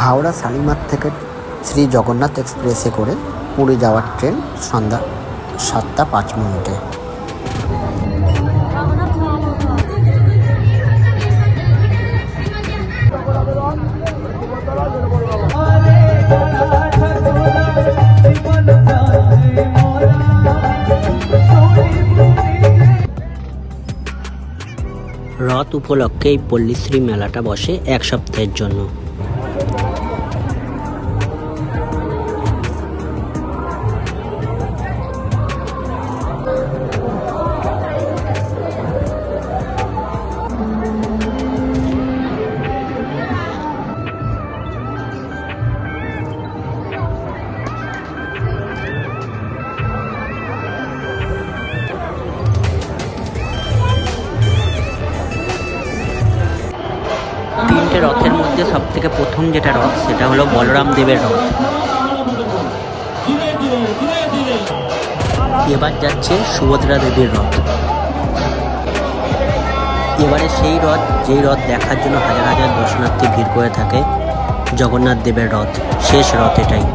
হাওড়া শালিমার থেকে শ্রী জগন্নাথ এক্সপ্রেসে করে পুরী যাওয়ার ট্রেন সন্ধ্যা 7:05। রথ উপলক্ষে এই পল্লীশ্রী মেলাটা বসে এক সপ্তাহের জন্য। তিনটে রথের মধ্যে সব থেকে প্রথম যেটা রথ সেটা হলো বলরাম দেবের রথ। এবার যাচ্ছে সুভদ্রা দেবীর রথ। এবারে সেই রথ যেই রথ দেখার জন্য হাজার হাজার দর্শনার্থী ভিড় করে থাকে, জগন্নাথ দেবের রথ, শেষ রথ এটাই।